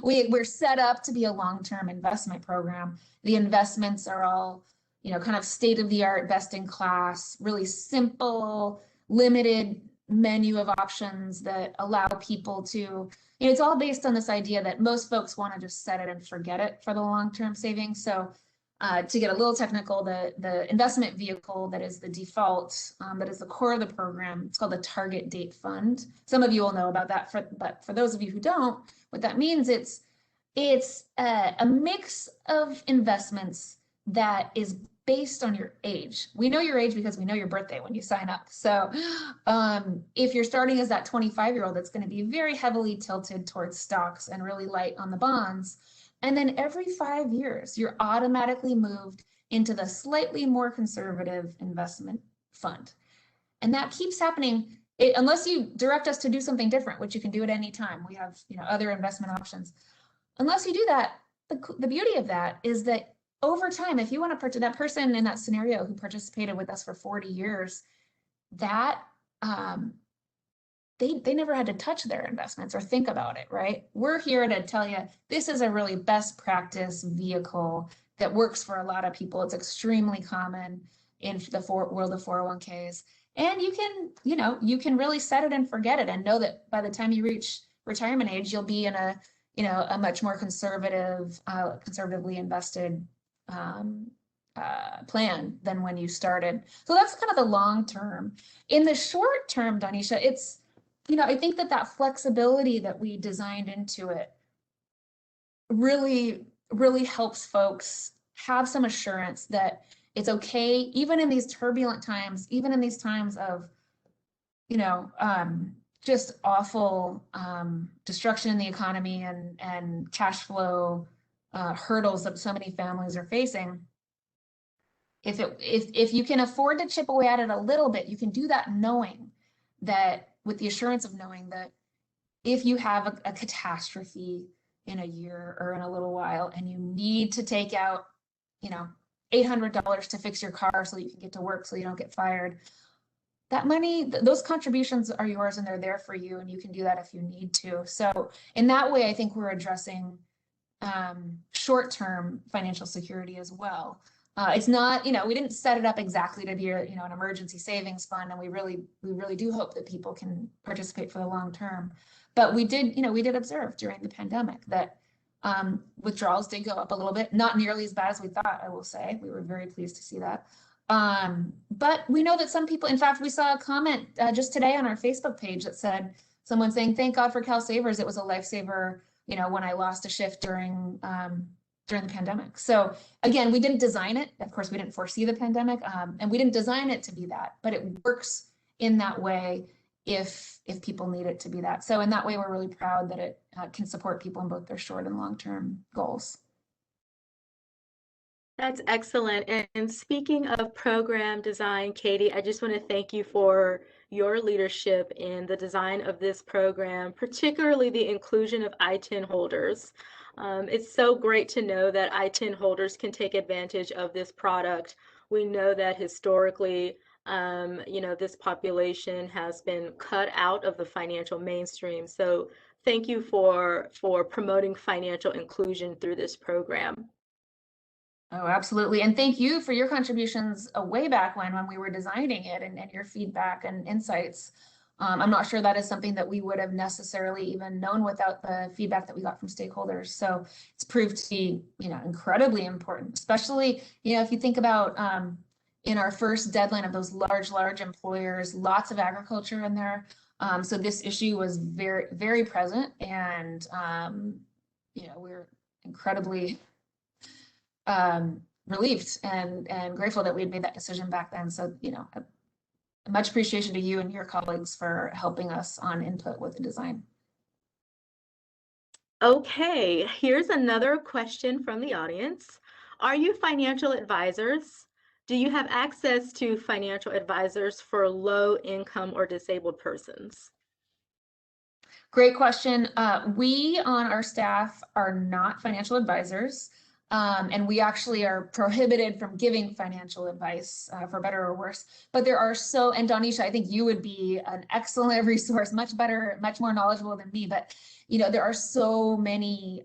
We're set up to be a long-term investment program. The investments are all, kind of state-of-the-art, best-in-class, really simple, limited menu of options that allow people to, it's all based on this idea that most folks want to just set it and forget it for the long-term savings. So to get a little technical, the investment vehicle that is the default, that is the core of the program, it's called the Target Date Fund. Some of you will know about that, but for those of you who don't, what that means, it's a mix of investments that is based on your age. We know your age because we know your birthday when you sign up. So if you're starting as that 25-year-old, that's going to be very heavily tilted towards stocks and really light on the bonds. And then every 5 years, you're automatically moved into the slightly more conservative investment fund. And that keeps happening unless you direct us to do something different, which you can do at any time. We have other investment options. Unless you do that, the beauty of that is that over time, if you want to that person in that scenario who participated with us for 40 years, that they never had to touch their investments or think about it, right? We're here to tell you this is a really best practice vehicle that works for a lot of people. It's extremely common in the world of 401ks. And you can really set it and forget it and know that by the time you reach retirement age, you'll be in a much more conservatively invested plan than when you started. So that's kind of the long term. In the short term, Danisha, it's, I think that flexibility that we designed into it really, really helps folks have some assurance that It's okay, even in these turbulent times, even in these times of, you know, just awful destruction in the economy and cash flow hurdles that so many families are facing. If you can afford to chip away at it a little bit, you can do that knowing that, with the assurance of knowing that if you have a catastrophe in a year or in a little while and you need to take out, you know, $800 to fix your car so that you can get to work so you don't get fired, that money, those contributions are yours and they're there for you, and you can do that if you need to. So in that way, I think we're addressing short-term financial security as well. It's not, you know, we didn't set it up exactly to be a, you know, an emergency savings fund, and we really do hope that people can participate for the long term. But we did, you know, we did observe during the pandemic that withdrawals did go up a little bit, not nearly as bad as we thought, I will say. We were very pleased to see that. But we know that some people, in fact, we saw a comment just today on our Facebook page that said, someone saying, "Thank God for CalSavers. It was a lifesaver, you know, when I lost a shift during the pandemic." So again, we didn't design it. Of course, we didn't foresee the pandemic, and we didn't design it to be that, but it works in that way if people need it to be that. So in that way, we're really proud that it can support people in both their short and long-term goals. That's excellent. And speaking of program design, Katie, I just want to thank you for your leadership in the design of this program, particularly the inclusion of I-10 holders. It's so great to know that I-10 holders can take advantage of this product. We know that historically, you know, this population has been cut out of the financial mainstream. So thank you for promoting financial inclusion through this program. Oh, absolutely. And thank you for your contributions way back when we were designing it, and your feedback and insights. I'm not sure that is something that we would have necessarily even known without the feedback that we got from stakeholders. So it's proved to be, you know, incredibly important, especially, you know, if you think about in our first deadline of those large employers, lots of agriculture in there. So this issue was very present, and you know, we're incredibly relieved and grateful that we had made that decision back then. So, you know, much appreciation to you and your colleagues for helping us on input with the design. Okay, here's another question from the audience. Are you financial advisors? Do you have access to financial advisors for low income or disabled persons? Great question. We on our staff are not financial advisors. And we actually are prohibited from giving financial advice, for better or worse. But there are and Donisha, I think you would be an excellent resource, much better, much more knowledgeable than me. But you know, there are so many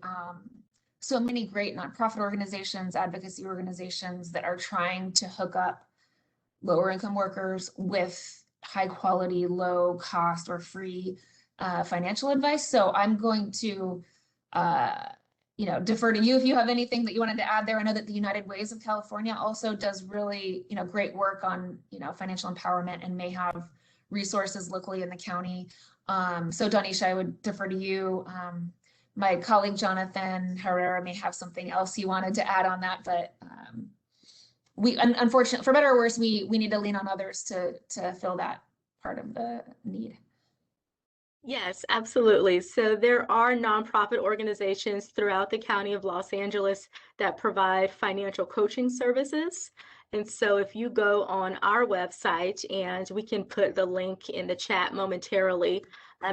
great nonprofit organizations, advocacy organizations that are trying to hook up lower income workers with high quality, low cost, or free financial advice. So I'm going to you know, defer to you if you have anything that you wanted to add there. I know that the United Ways of California also does really, you know, great work on, you know, financial empowerment, and may have resources locally in the county. So Donisha, I would defer to you. My colleague Jonathan Herrera may have something else he wanted to add on that, but we, unfortunately, for better or worse, we need to lean on others to fill that part of the need. Yes, absolutely. So there are nonprofit organizations throughout the County of Los Angeles that provide financial coaching services. And so if you go on our website, and we can put the link in the chat momentarily,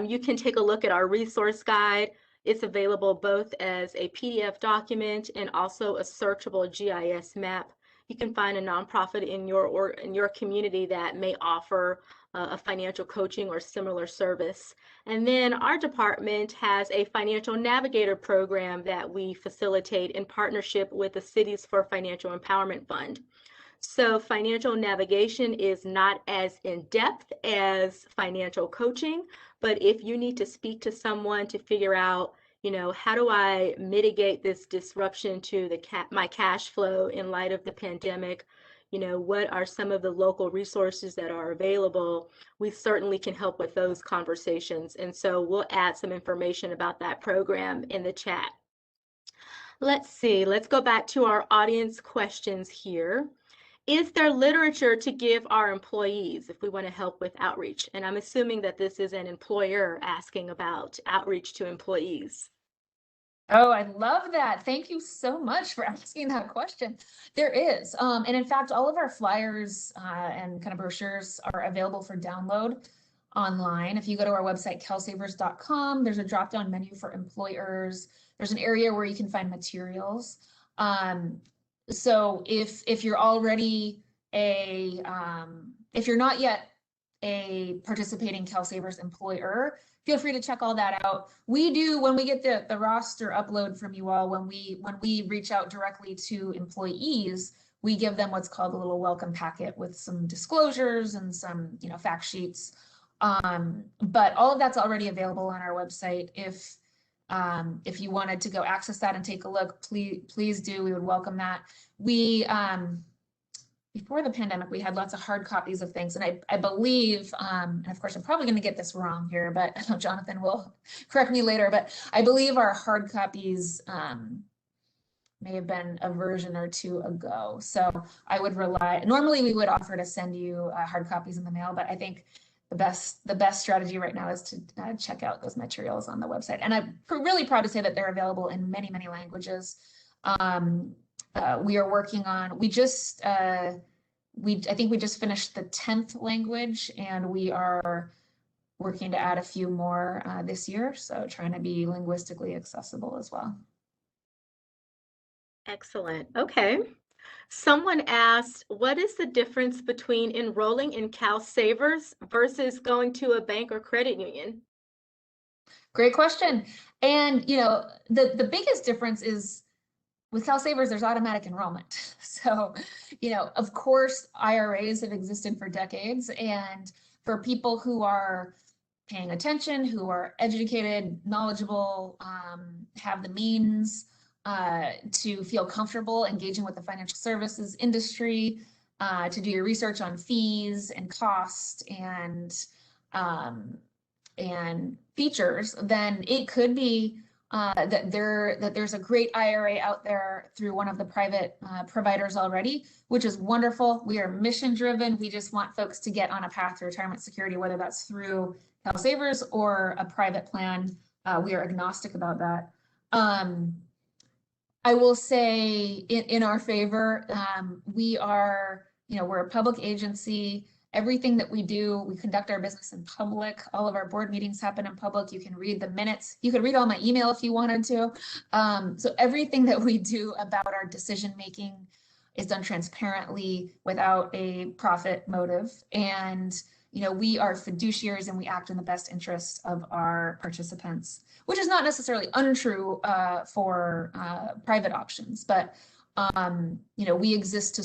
you can take a look at our resource guide. It's available both as a PDF document and also a searchable GIS map. You can find a nonprofit in your community that may offer a financial coaching or similar service. And then our department has a financial navigator program that we facilitate in partnership with the Cities for Financial Empowerment Fund. So financial navigation is not as in-depth as financial coaching, but if you need to speak to someone to figure out, you know, how do I mitigate this disruption to my cash flow in light of the pandemic? You know, what are some of the local resources that are available? We certainly can help with those conversations. And so we'll add some information about that program in the chat. Let's see, let's go back to our audience questions here. Is there literature to give our employees if we want to help with outreach? And I'm assuming that this is an employer asking about outreach to employees. Oh, I love that. Thank you so much for asking that question. There is. And in fact, all of our flyers and kind of brochures are available for download online. If you go to our website, CalSavers.com, there's a drop-down menu for employers. There's an area where you can find materials. So if you're already if you're not yet a participating CalSavers employer, feel free to check all that out. We do, when we get the roster upload from you all, when we reach out directly to employees, we give them what's called a little welcome packet with some disclosures and some, fact sheets. But all of that's already available on our website. If you wanted to go access that and take a look, please do. We would welcome that. We before the pandemic, we had lots of hard copies of things. And I believe, and of course, I'm probably going to get this wrong here, but I know Jonathan will correct me later, but I believe our hard copies may have been a version or two ago. So I would normally we would offer to send you hard copies in the mail, but I think the best strategy right now is to check out those materials on the website. And I'm really proud to say that they're available in many, many languages. We are working on, I think we just finished the 10th language, and we are working to add a few more this year. So trying to be linguistically accessible as well. Excellent. Okay. Someone asked, what is the difference between enrolling in CalSavers versus going to a bank or credit union? Great question. And, the biggest difference is with CalSavers, there's automatic enrollment. So, of course, IRAs have existed for decades. And for people who are paying attention, who are educated, knowledgeable, have the means to feel comfortable engaging with the financial services industry, to do your research on fees and cost and features, then it could be that there's a great IRA out there through one of the private providers already, which is wonderful. We are mission driven. We just want folks to get on a path to retirement security, whether that's through CalSavers or a private plan. We are agnostic about that. I will say in our favor, we're a public agency. Everything that we do, we conduct our business in public. All of our board meetings happen in public. You can read the minutes. You could read all my email if you wanted to. So everything that we do about our decision-making is done transparently without a profit motive. And, we are fiduciaries and we act in the best interest of our participants, which is not necessarily untrue for private options, but, we exist to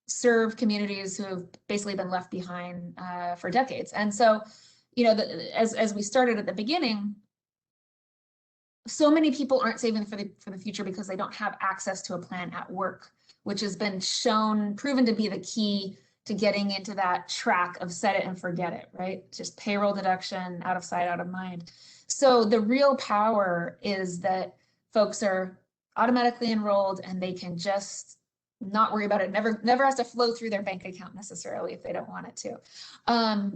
serve communities who have basically been left behind for decades. And so, as we started at the beginning, so many people aren't saving for the future because they don't have access to a plan at work, which has been proven to be the key to getting into that track of set it and forget it, right? Just payroll deduction, out of sight, out of mind. So the real power is that folks are automatically enrolled and they can just not worry about it. Never has to flow through their bank account necessarily if they don't want it to.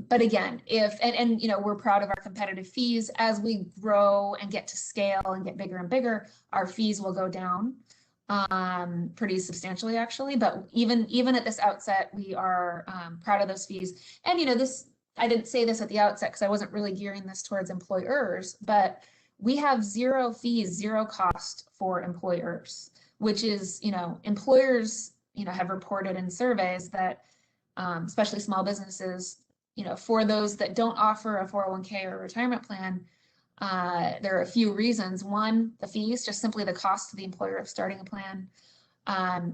But again, we're proud of our competitive fees. As we grow and get to scale and get bigger and bigger, our fees will go down pretty substantially actually. But even at this outset, we are proud of those fees. And I didn't say this at the outset because I wasn't really gearing this towards employers, but we have zero fees, zero cost for employers, which is, employers, have reported in surveys that, especially small businesses, for those that don't offer a 401k or a retirement plan, there are a few reasons. One, the fees, just simply the cost to the employer of starting a plan.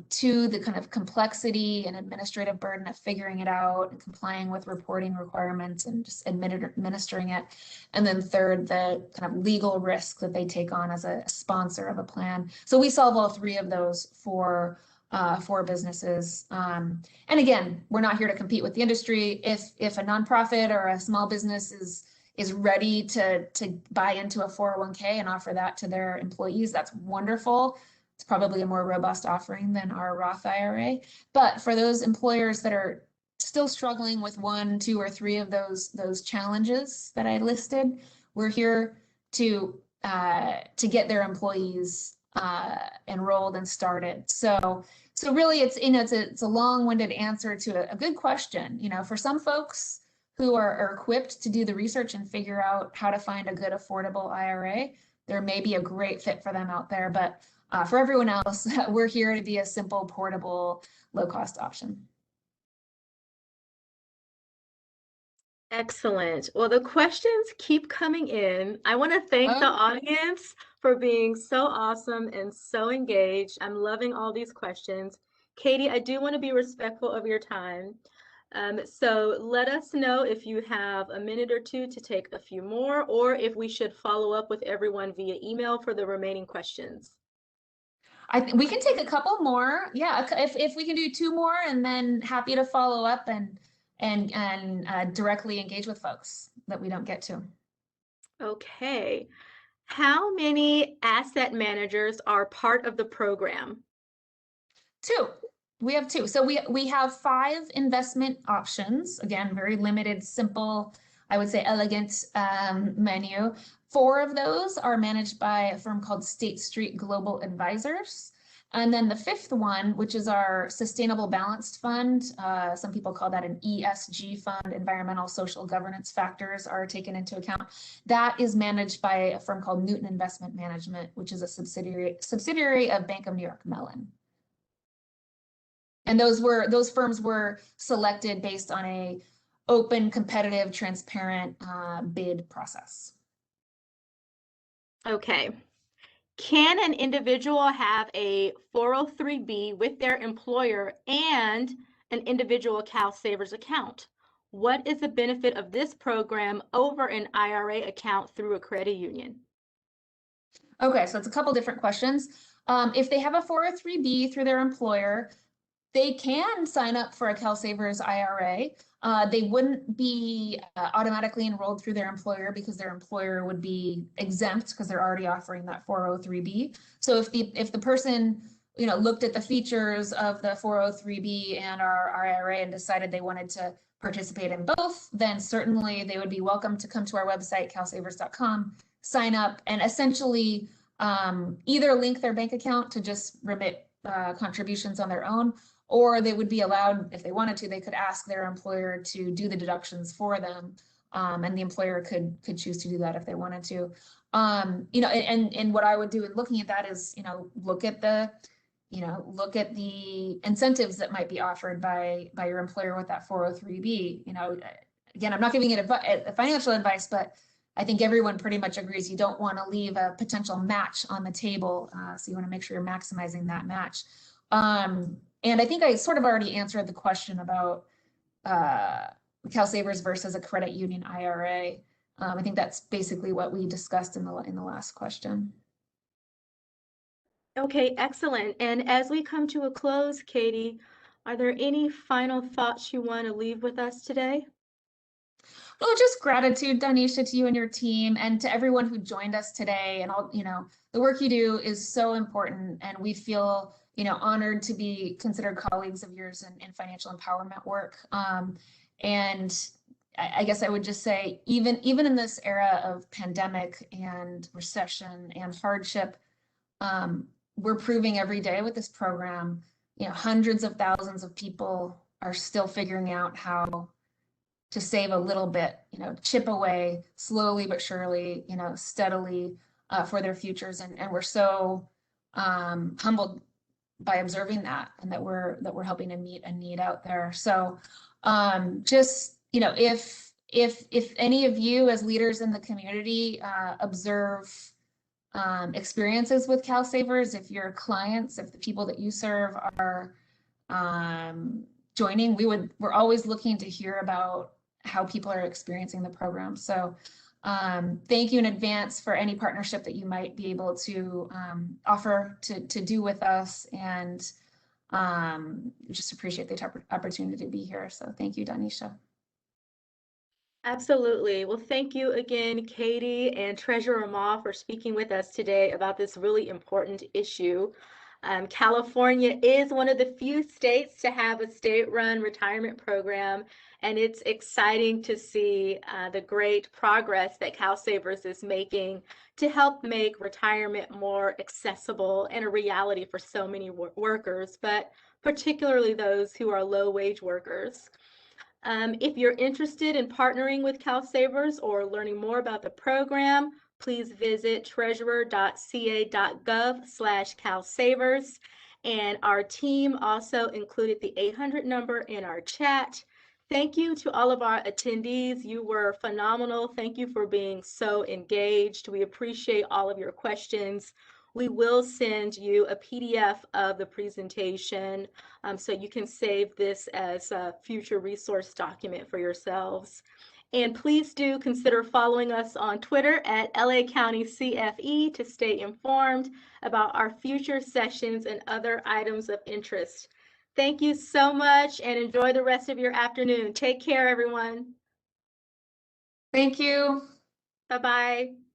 Two, the kind of complexity and administrative burden of figuring it out and complying with reporting requirements and just administering it. And then third, the kind of legal risk that they take on as a sponsor of a plan. So we solve all three of those for businesses. And again, we're not here to compete with the industry. If a nonprofit or a small business is ready to buy into a 401k and offer that to their employees, that's wonderful. It's probably a more robust offering than our Roth IRA. But for those employers that are still struggling with one, two, or three of those challenges that I listed, we're here to get their employees enrolled and started. So really, it's a long-winded answer to a good question. For some folks who are equipped to do the research and figure out how to find a good affordable IRA, there may be a great fit for them out there. But for everyone else, we're here to be a simple, portable, low-cost option. Excellent. Well, the questions keep coming in. I want to thank the audience for being so awesome and so engaged. I'm loving all these questions. Katie, I do want to be respectful of your time. So let us know if you have a minute or two to take a few more, or if we should follow up with everyone via email for the remaining questions. We can take a couple more. Yeah, if we can do two more, and then happy to follow up and directly engage with folks that we don't get to. Okay. How many asset managers are part of the program? Two. We have two. So we have 5 investment options. Again, very limited, simple, I would say elegant menu. 4 of those are managed by a firm called State Street Global Advisors. And then the 5th one, which is our Sustainable Balanced Fund, some people call that an ESG fund, environmental, social, governance factors are taken into account. That is managed by a firm called Newton Investment Management, which is a subsidiary of Bank of New York Mellon. And those firms were selected based on a open, competitive, transparent bid process. Okay. Can an individual have a 403B with their employer and an individual CalSavers account? What is the benefit of this program over an IRA account through a credit union? Okay, so it's a couple different questions. If they have a 403B through their employer, they can sign up for a CalSavers IRA. They wouldn't be automatically enrolled through their employer because their employer would be exempt because they're already offering that 403B. So if the person looked at the features of the 403B and our IRA and decided they wanted to participate in both, then certainly they would be welcome to come to our website, calsavers.com, sign up, and essentially either link their bank account to just remit contributions on their own, or they would be allowed, if they wanted to, they could ask their employer to do the deductions for them, and the employer could choose to do that if they wanted to. And what I would do in looking at that is, look at the incentives that might be offered by your employer with that 403B. Again, I'm not giving it financial advice, but I think everyone pretty much agrees you don't want to leave a potential match on the table, so you want to make sure you're maximizing that match. And I think I sort of already answered the question about CalSavers versus a credit union IRA. I think that's basically what we discussed in the last question. Okay, excellent. And as we come to a close, Katie, are there any final thoughts you want to leave with us today? Well, just gratitude, Danisha, to you and your team, and to everyone who joined us today. And all, the work you do is so important, and we feel, honored to be considered colleagues of yours in financial empowerment work. And I guess I would just say, even in this era of pandemic and recession and hardship, we're proving every day with this program, hundreds of thousands of people are still figuring out how to save a little bit, chip away slowly but surely, steadily for their futures. And we're so humbled by observing that, and that we're helping to meet a need out there. So just, if any of you as leaders in the community observe experiences with CalSavers, if your clients, if the people that you serve are joining, we're always looking to hear about how people are experiencing the program. So thank you in advance for any partnership that you might be able to offer to do with us, and just appreciate the opportunity to be here. So thank you, Danisha. Absolutely. Well, thank you again, Katie and Treasurer Ma, for speaking with us today about this really important issue. California is one of the few states to have a state-run retirement program, and it's exciting to see the great progress that CalSavers is making to help make retirement more accessible and a reality for so many workers, but particularly those who are low-wage workers. If you're interested in partnering with CalSavers or learning more about the program, please visit treasurer.ca.gov/CalSavers. And our team also included the 800 number in our chat. Thank you to all of our attendees. You were phenomenal. Thank you for being so engaged. We appreciate all of your questions. We will send you a PDF of the presentation so you can save this as a future resource document for yourselves. And please do consider following us on Twitter at LA County CFE to stay informed about our future sessions and other items of interest. Thank you so much and enjoy the rest of your afternoon. Take care, everyone. Thank you. Bye-bye.